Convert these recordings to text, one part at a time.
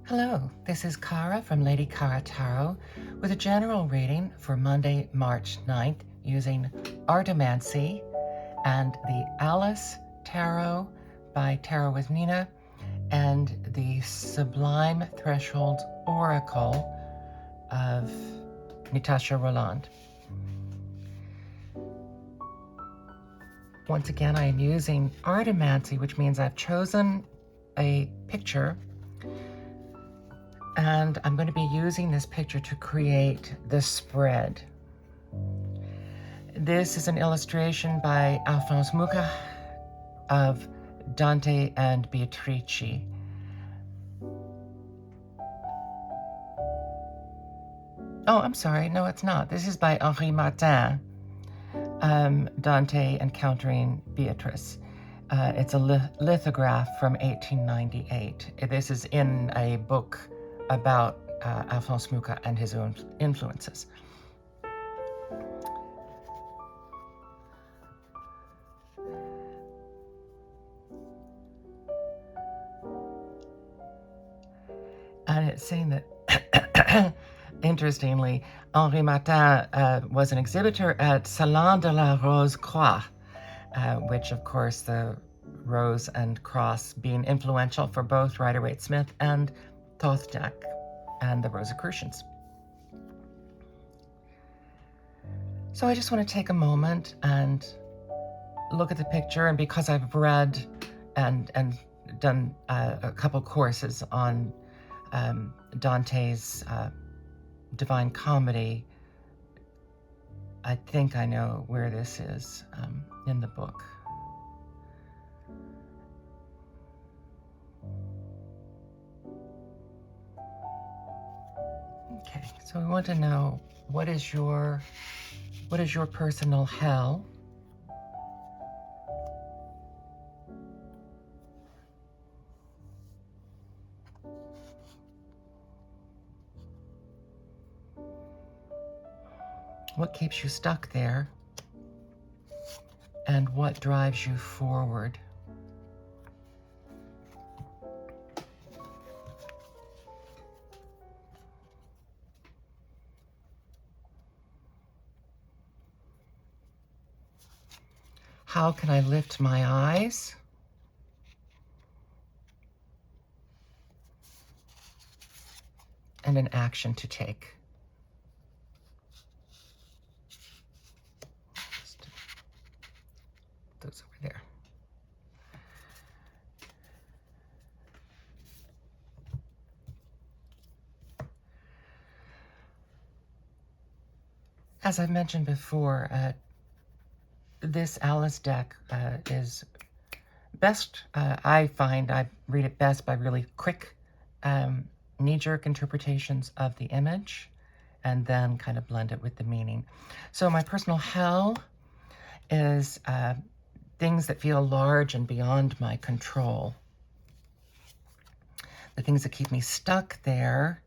Hello, this is Cara from Lady Cara Tarot with a general reading for Monday, March 9th using Art-omancy and the Alice Tarot by Tarot with Nina and the Sublime Threshold Oracle of Natasha Roland. Once again, I am using Art-omancy, which means I've chosen a picture and I'm going to be using this picture to create the spread. This is an illustration by Alphonse Mucha of Dante and Beatrice. Oh, I'm sorry. No, it's not. This is by Henri Martin, Dante Encountering Beatrice. It's a lithograph from 1898. This is in a book about Alphonse Mucha and his own influences. And it's saying that, interestingly, Henri Martin was an exhibitor at Salon de la Rose Croix, which, of course, the rose and cross being influential for both Rider-Waite-Smith and Thothdeck and the Rosicrucians. So I just want to take a moment and look at the picture, and because I've read and done a couple courses on Dante's Divine Comedy, I think I know where this is in the book. Okay, so we want to know what is your personal hell? What keeps you stuck there? And what drives you forward? How can I lift my eyes? And an action to take. Just those over there. As I've mentioned before, this Alice deck is best, I find I read it best by really quick knee-jerk interpretations of the image and then kind of blend it with the meaning. So my personal hell is things that feel large and beyond my control. The things that keep me stuck there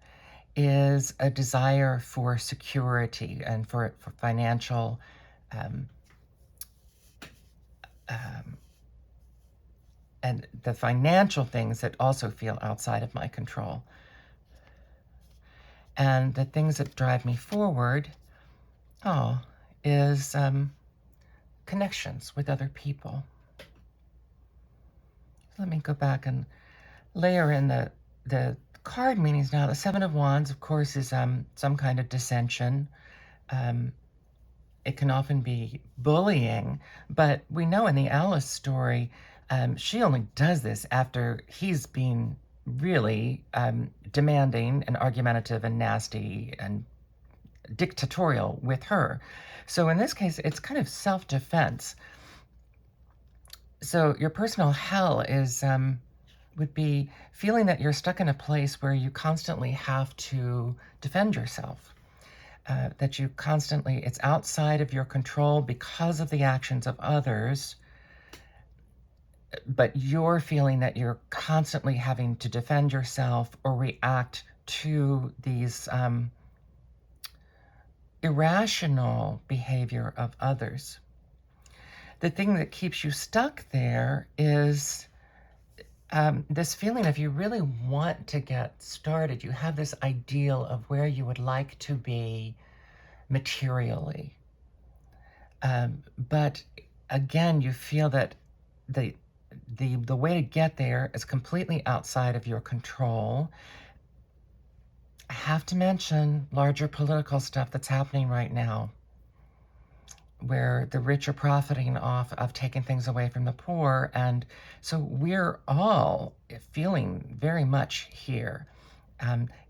is a desire for security and for financial and the financial things that also feel outside of my control. And the things that drive me forward, is connections with other people. Let me go back and layer in the card meanings now. The Seven of Wands, of course, is some kind of dissension. It can often be bullying, but we know in the Alice story, she only does this after he's been really demanding and argumentative and nasty and dictatorial with her. So in this case, it's kind of self-defense. So your personal hell is would be feeling that you're stuck in a place where you constantly have to defend yourself. That you constantly, it's outside of your control because of the actions of others, but you're feeling that you're constantly having to defend yourself or react to these irrational behavior of others. The thing that keeps you stuck there is this feeling of you really want to get started. You have this ideal of where you would like to be materially. But again, you feel that the, the way to get there is completely outside of your control. I have to mention larger political stuff that's happening right now, where the rich are profiting off of taking things away from the poor. And so we're all feeling very much here.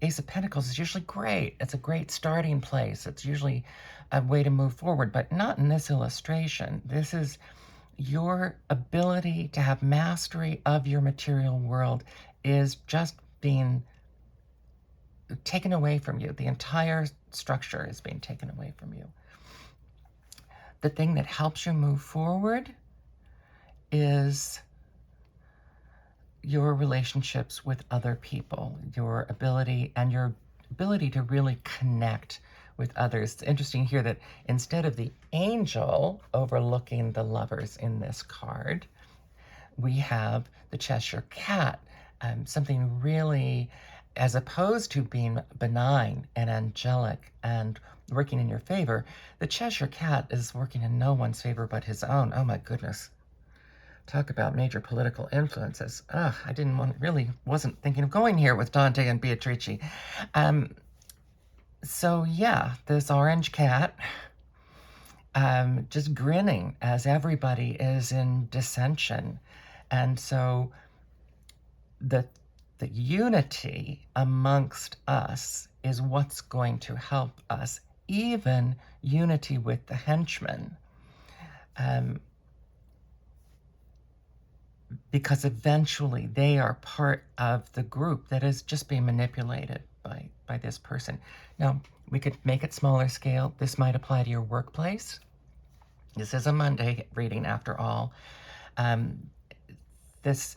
Ace of Pentacles is usually great. It's a great starting place. It's usually a way to move forward, but not in this illustration. This is your ability to have mastery of your material world is just being taken away from you. The entire structure is being taken away from you. The thing that helps you move forward is your relationships with other people, your ability to really connect with others. It's interesting here that instead of the angel overlooking the lovers in this card, we have the Cheshire Cat, something really, as opposed to being benign and angelic and working in your favor, the Cheshire Cat is working in no one's favor but his own. Oh my goodness. Talk about major political influences. I really wasn't thinking of going here with Dante and Beatrice. So yeah, this orange cat, just grinning as everybody is in dissension. And so the unity amongst us is what's going to help us, even unity with the henchmen. Because eventually they are part of the group that is just being manipulated by this person. Now, we could make it smaller scale. This might apply to your workplace. This is a Monday reading after all. This,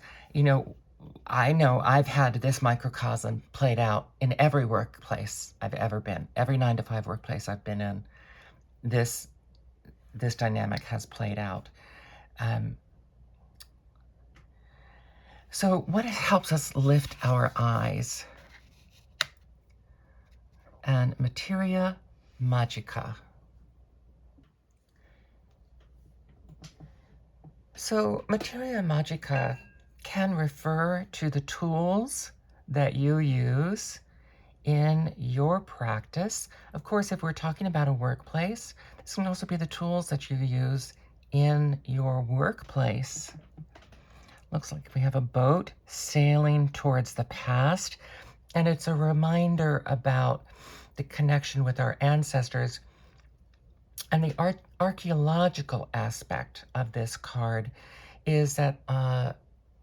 I know I've had this microcosm played out in every workplace I've ever been. Every 9-to-5 workplace I've been in, this dynamic has played out. So what helps us lift our eyes? And Materia Magica. So Materia Magica can refer to the tools that you use in your practice. Of course, if we're talking about a workplace, this can also be the tools that you use in your workplace. Looks like we have a boat sailing towards the past, and it's a reminder about the connection with our ancestors. And the archaeological aspect of this card is that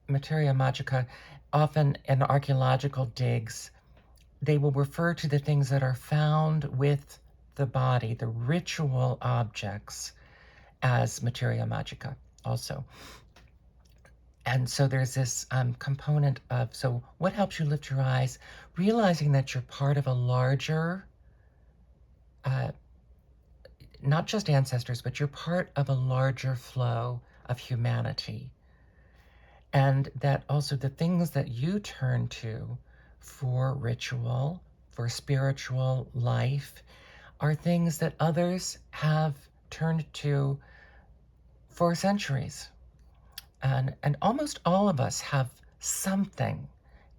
Materia Magica, often in archaeological digs, they will refer to the things that are found with the body, the ritual objects, as Materia Magica also. And so there's this component of, so what helps you lift your eyes? Realizing that you're part of a larger, not just ancestors, but you're part of a larger flow of humanity. And that also the things that you turn to for ritual, for spiritual life, are things that others have turned to for centuries. And almost all of us have something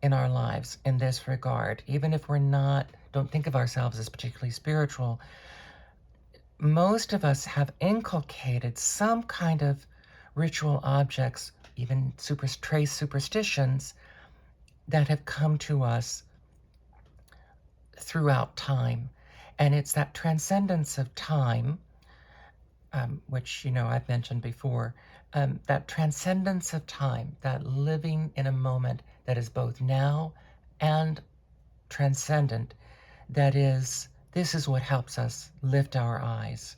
in our lives in this regard, even if we're don't think of ourselves as particularly spiritual. Most of us have inculcated some kind of ritual objects, even trace superstitions that have come to us throughout time. And it's that transcendence of time, which, I've mentioned before, that transcendence of time, that living in a moment that is both now and transcendent, this is what helps us lift our eyes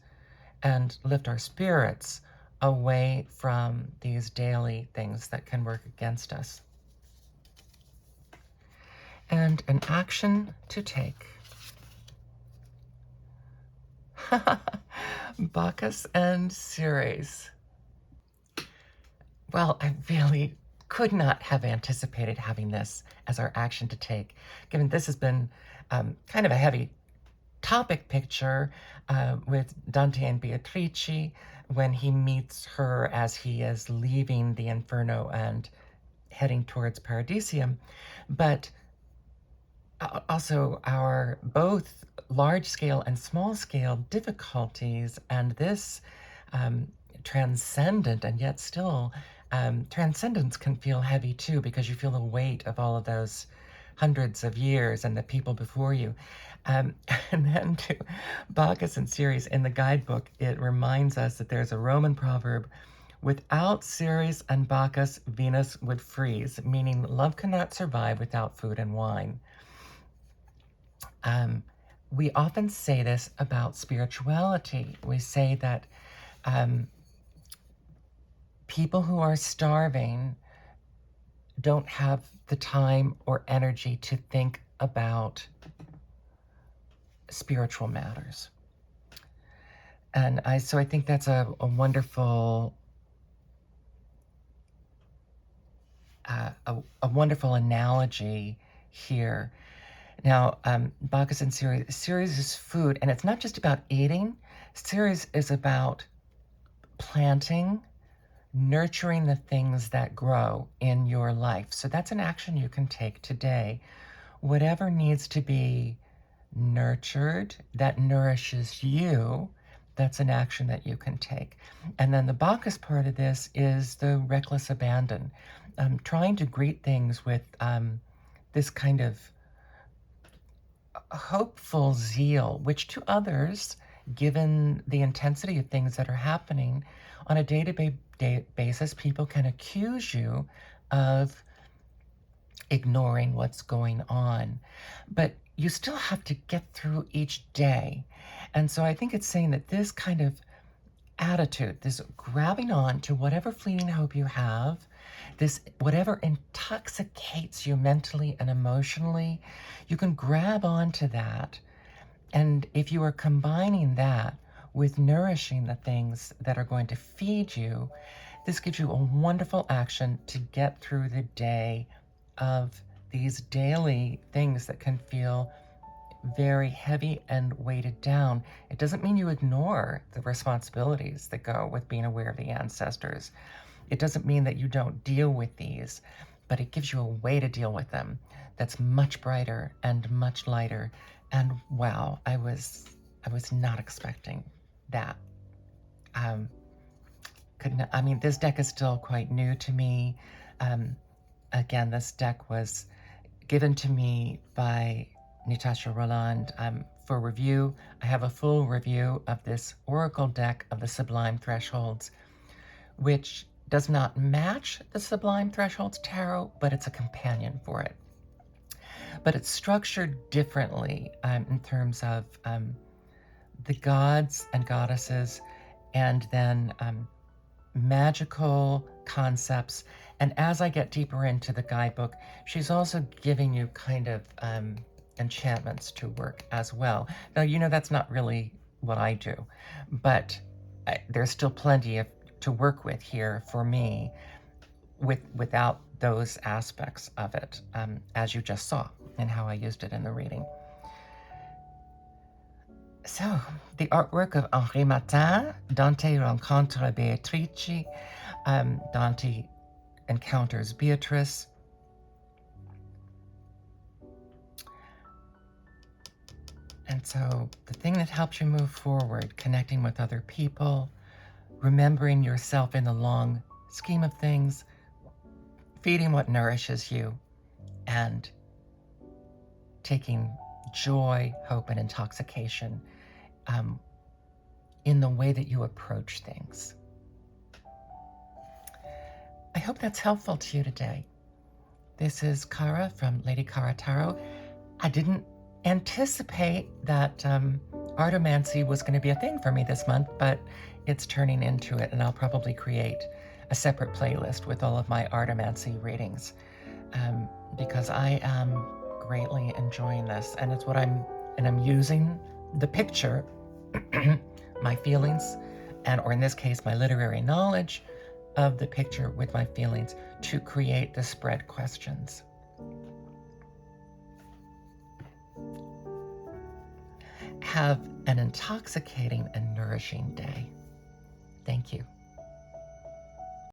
and lift our spirits away from these daily things that can work against us. And an action to take. Bacchus and Ceres. Well, I really could not have anticipated having this as our action to take, given this has been kind of a heavy topic picture with Dante and Beatrice when he meets her as he is leaving the Inferno and heading towards Paradisium, but also our both large-scale and small-scale difficulties, and this transcendent, and yet still transcendence can feel heavy too, because you feel the weight of all of those hundreds of years and the people before you. And then to Bacchus and Ceres in the guidebook, it reminds us that there's a Roman proverb: without Ceres and Bacchus, Venus would freeze, meaning love cannot survive without food and wine. We often say this about spirituality. We say that people who are starving don't have the time or energy to think about spiritual matters. And so I think that's a wonderful a wonderful analogy here. Now, Bacchus and Ceres. Ceres is food, and it's not just about eating. Ceres is about planting, nurturing the things that grow in your life. So that's an action you can take today. Whatever needs to be nurtured, that nourishes you, that's an action that you can take. And then the Bacchus part of this is the reckless abandon, trying to greet things with this kind of hopeful zeal, which to others, given the intensity of things that are happening on a day-to-day basis, people can accuse you of ignoring what's going on. But you still have to get through each day. And so I think it's saying that this kind of attitude, this grabbing on to whatever fleeting hope you have, this whatever intoxicates you mentally and emotionally, you can grab onto that. And if you are combining that with nourishing the things that are going to feed you, this gives you a wonderful action to get through the day of these daily things that can feel very heavy and weighted down. It doesn't mean you ignore the responsibilities that go with being aware of the ancestors. It doesn't mean that you don't deal with these, but it gives you a way to deal with them that's much brighter and much lighter. And wow, I was not expecting that. This deck is still quite new to me. Again, this deck was given to me by Natasha Roland for review. I have a full review of this Oracle deck of the Sublime Thresholds, which does not match the Sublime Thresholds Tarot, but it's a companion for it. But it's structured differently in terms of the gods and goddesses, and then magical concepts. And as I get deeper into the guidebook, she's also giving you kind of enchantments to work as well. Now, that's not really what I do, but there's still plenty to work with here for me without those aspects of it, as you just saw and how I used it in the reading. So, the artwork of Henri Martin, Dante rencontre Beatrice, Dante encounters Beatrice. And so the thing that helps you move forward, connecting with other people, remembering yourself in the long scheme of things, feeding what nourishes you, and taking joy, hope, and intoxication in the way that you approach things. I hope that's helpful to you today. This is Cara from Lady Cara Tarot. I didn't anticipate that Art-omancy was going to be a thing for me this month, but it's turning into it, and I'll probably create a separate playlist with all of my Art-omancy readings because I am greatly enjoying this, and it's what I'm using the picture, my feelings, or in this case, my literary knowledge, of the picture with my feelings to create the spread questions. Have an intoxicating and nourishing day. Thank you.